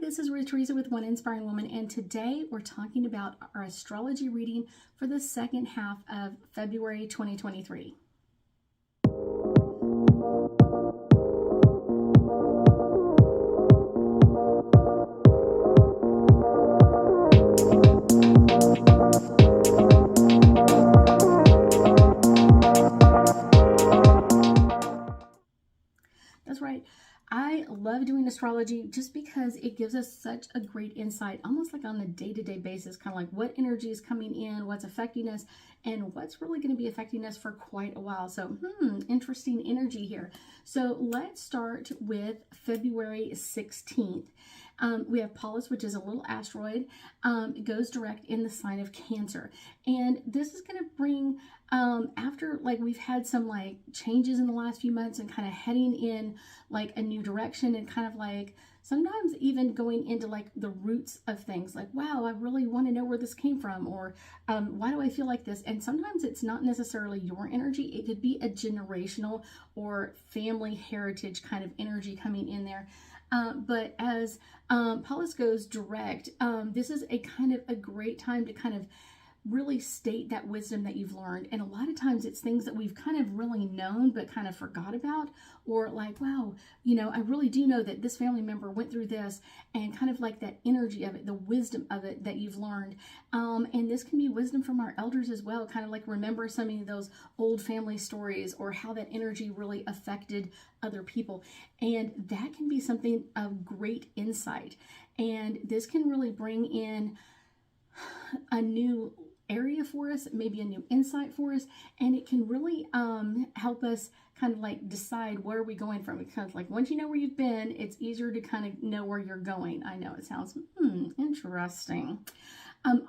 this is Ruth Theresa with One Inspiring Woman, and today we're talking about our astrology reading for the second half of February 2023. That's right. I love doing astrology just because it gives us such a great insight, almost like on a day-to-day basis, kind of like what energy is coming in, what's affecting us, and what's really going to be affecting us for quite a while. So, interesting energy here. So let's start with February 16th. We have Pallas, which is a little asteroid. It goes direct in the sign of Cancer. And this is going to bring, after like we've had some like changes in the last few months and kind of heading in like a new direction and kind of like sometimes even going into like the roots of things like, wow, I really want to know where this came from, or why do I feel like this? And sometimes it's not necessarily your energy. It could be a generational or family heritage kind of energy coming in there. But as Pallas goes direct, this is a kind of a great time to kind of really state that wisdom that you've learned. And a lot of times it's things that we've kind of really known but kind of forgot about, or like, wow, you know, I really do know that this family member went through this, and kind of like that energy of it, the wisdom of it that you've learned. And this can be wisdom from our elders as well, kind of like remember some of those old family stories or how that energy really affected other people. And that can be something of great insight. And this can really bring in a new area for us, maybe a new insight for us, and it can really help us kind of like decide where are we going from, because like once you know where you've been, it's easier to kind of know where you're going. I know it sounds interesting.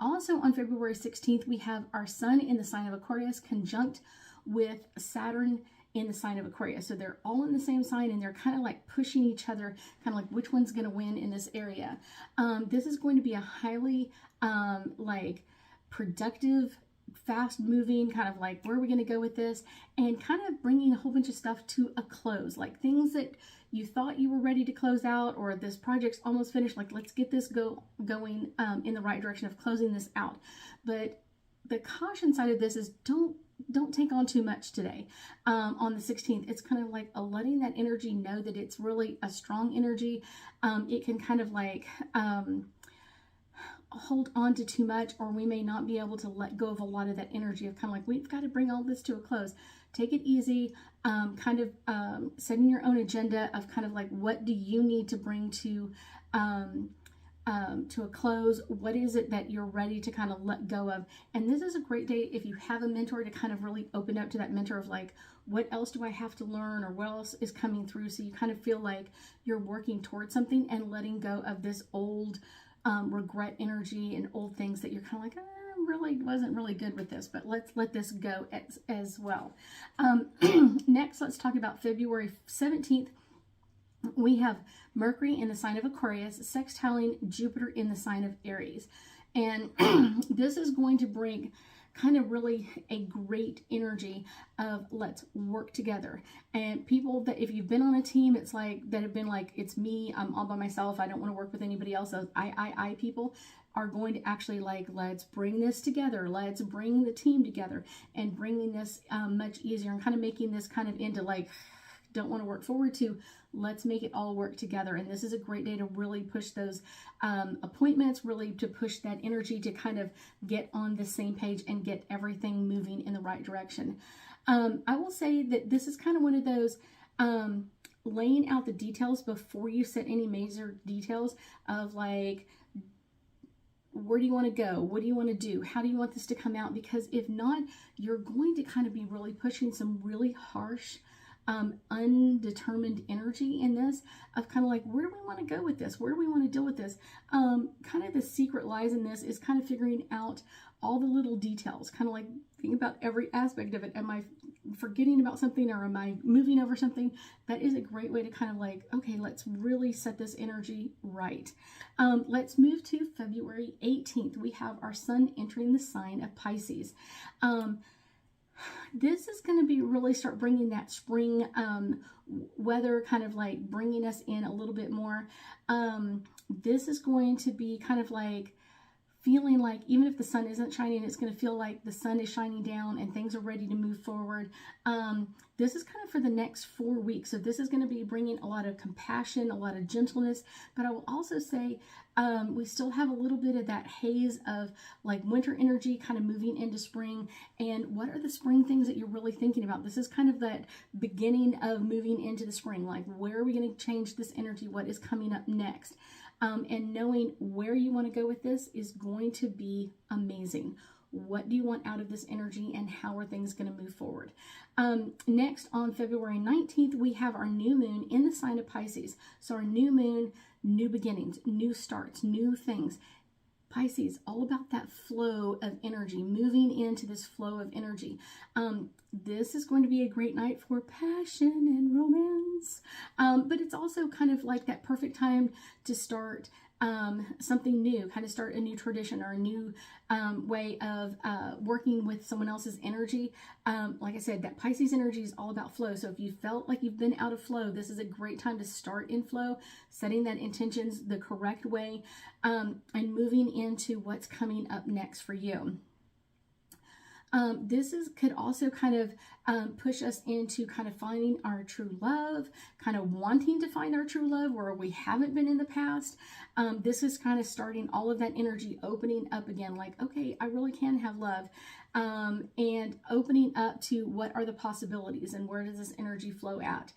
Also on February 16th, we have our sun in the sign of Aquarius conjunct with Saturn in the sign of Aquarius. So they're all in the same sign and they're kind of like pushing each other, kind of like which one's going to win in this area. This is going to be a highly like productive, fast moving, kind of like where are we going to go with this, and kind of bringing a whole bunch of stuff to a close, like things that you thought you were ready to close out, or this project's almost finished, like let's get this going in the right direction of closing this out. But the caution side of this is don't take on too much today. On the 16th, it's kind of like letting that energy know that it's really a strong energy. It can kind of like hold on to too much, or we may not be able to let go of a lot of that energy of kind of like, we've got to bring all this to a close. Take it easy, kind of setting your own agenda of kind of like, what do you need to bring to a close? What is it that you're ready to kind of let go of? And this is a great day if you have a mentor to kind of really open up to that mentor of like, what else do I have to learn, or what else is coming through? So you kind of feel like you're working towards something and letting go of this old regret energy and old things that you're kind of like, really wasn't really good with this, but let's let this go as well. Next, let's talk about February 17th. We have Mercury in the sign of Aquarius sextiling Jupiter in the sign of Aries. And this is going to bring kind of really a great energy of let's work together. And people that, if you've been on a team, it's like that have been like, it's me, I'm all by myself, I don't want to work with anybody else. Those I people are going to actually like, let's bring this together, let's bring the team together, and bringing this much easier, and kind of making this kind of into like, don't want to work forward to, let's make it all work together. And this is a great day to really push those appointments, really to push that energy to kind of get on the same page and get everything moving in the right direction. I will say that this is kind of one of those laying out the details before you set any major details of like, where do you want to go? What do you want to do? How do you want this to come out? Because if not, you're going to kind of be really pushing some really harsh undetermined energy in this of kind of like, where do we want to go with this? Where do we want to deal with this? Kind of the secret lies in this is kind of figuring out all the little details, kind of like think about every aspect of it. Am I forgetting about something, or am I moving over something? That is a great way to kind of like, okay, let's really set this energy right. Let's move to February 18th. We have our sun entering the sign of Pisces. This is going to be really start bringing that spring weather, kind of like bringing us in a little bit more. This is going to be kind of like feeling like even if the sun isn't shining, it's going to feel like the sun is shining down and things are ready to move forward. This is kind of for the next 4 weeks. So this is going to be bringing a lot of compassion, a lot of gentleness. But I will also say we still have a little bit of that haze of like winter energy kind of moving into spring. And what are the spring things that you're really thinking about? This is kind of that beginning of moving into the spring. Like, where are we going to change this energy? What is coming up next? And knowing where you want to go with this is going to be amazing. What do you want out of this energy, and how are things going to move forward? Next, on February 19th, we have our new moon in the sign of Pisces. So our new moon, new beginnings, new starts, new things. Pisces, all about that flow of energy, moving into this flow of energy. This is going to be a great night for passion and romance, but it's also kind of like that perfect time to start something new, kind of start a new tradition or a new way of working with someone else's energy. Like I said, that Pisces energy is all about flow. So if you felt like you've been out of flow, this is a great time to start in flow, setting that intentions the correct way, and moving into what's coming up next for you. Could also kind of push us into kind of finding our true love, kind of wanting to find our true love where we haven't been in the past. This is kind of starting all of that energy opening up again, like, okay, I really can have love, and opening up to what are the possibilities and where does this energy flow at.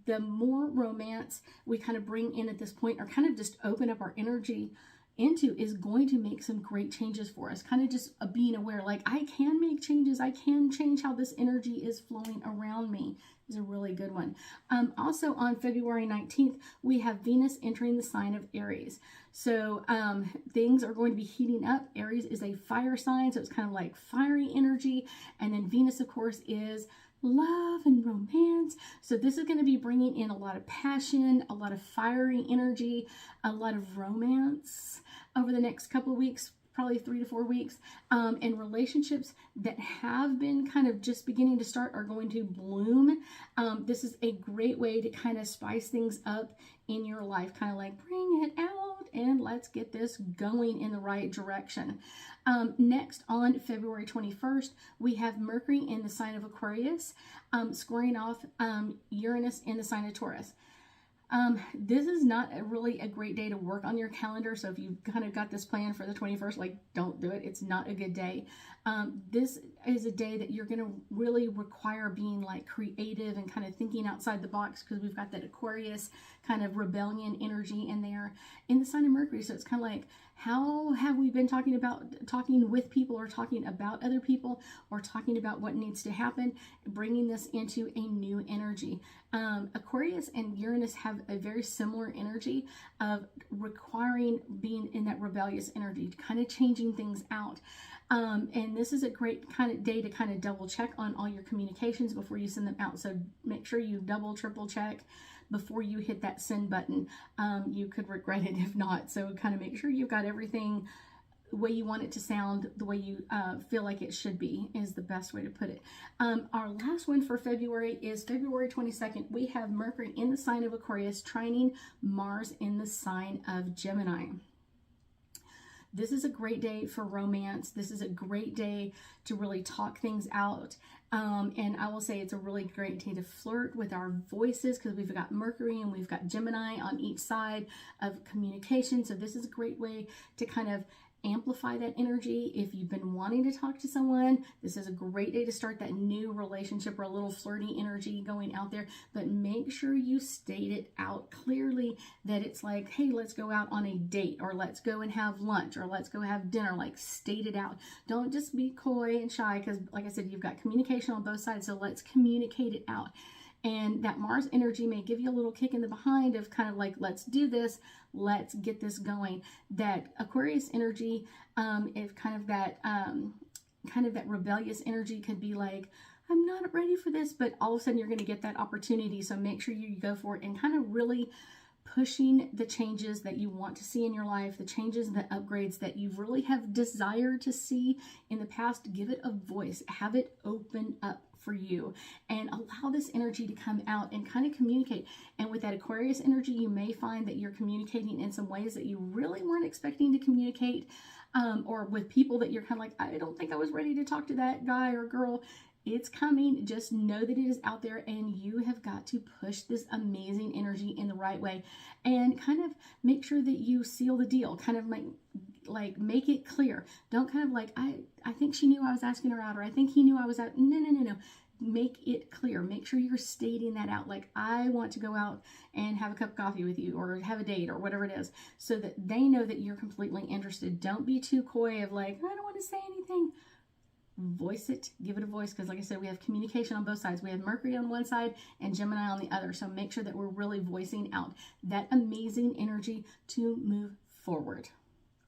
The more romance we kind of bring in at this point, or kind of just open up our energy into, is going to make some great changes for us. Kind of just being aware, like, I can make changes. I can change how this energy is flowing around me is a really good one. Also on February 19th, we have Venus entering the sign of Aries. So things are going to be heating up. Aries is a fire sign, so it's kind of like fiery energy. And then Venus, of course, is love and romance. So this is going to be bringing in a lot of passion, a lot of fiery energy, a lot of romance over the next couple of weeks, probably 3 to 4 weeks. And relationships that have been kind of just beginning to start are going to bloom. This is a great way to kind of spice things up in your life, kind of like bring it out and let's get this going in the right direction. Next, on February 21st, we have Mercury in the sign of Aquarius, squaring off Uranus in the sign of Taurus. This is not really a great day to work on your calendar. So if you kind of got this plan for the 21st, like, don't do it. It's not a good day. This is a day that you're going to really require being like creative and kind of thinking outside the box, because we've got that Aquarius kind of rebellion energy in there in the sign of Mercury. So it's kind of like, how have we been talking with people, or talking about other people, or talking about what needs to happen, bringing this into a new energy. Aquarius and Uranus have a very similar energy of requiring being in that rebellious energy, kind of changing things out. And this is a great kind of day to kind of double check on all your communications before you send them out. So make sure you double, triple check before you hit that send button. You could regret it if not. So kind of make sure you've got everything the way you want it to sound, the way you feel like it should be, is the best way to put it. Our last one for February is February 22nd. We have Mercury in the sign of Aquarius trining Mars in the sign of Gemini. This is a great day for romance. This is a great day to really talk things out. And I will say it's a really great day to flirt with our voices, because we've got Mercury and we've got Gemini on each side of communication. So this is a great way to kind of amplify that energy. If you've been wanting to talk to someone, this is a great day to start that new relationship or a little flirty energy going out there. But make sure you state it out clearly, that it's like, hey, let's go out on a date, or let's go and have lunch, or let's go have dinner. Like, state it out. Don't just be coy and shy, because like I said, you've got communication on both sides. So let's communicate it out. And that Mars energy may give you a little kick in the behind of kind of like, let's do this, let's get this going. That Aquarius energy, if kind of that rebellious energy could be like, I'm not ready for this, but all of a sudden you're going to get that opportunity. So make sure you go for it and kind of really pushing the changes that you want to see in your life, the changes and the upgrades that you really have desired to see in the past. Give it a voice, have it open up for you, and allow this energy to come out and kind of communicate. And with that Aquarius energy, you may find that you're communicating in some ways that you really weren't expecting to communicate, or with people that you're kind of like, I don't think I was ready to talk to that guy or girl. It's coming. Just know that it is out there, and you have got to push this amazing energy in the right way and kind of make sure that you seal the deal, kind of make it clear. Don't kind of like, I think she knew I was asking her out, or I think he knew I was out. No. Make it clear. Make sure you're stating that out. Like, I want to go out and have a cup of coffee with you, or have a date, or whatever it is, so that they know that you're completely interested. Don't be too coy of like, I don't want to say anything. Voice it, give it a voice, because like I said, we have communication on both sides. We have Mercury on one side and Gemini on the other. So make sure that we're really voicing out that amazing energy to move forward.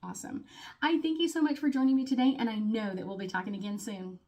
Awesome. I thank you so much for joining me today, and I know that we'll be talking again soon.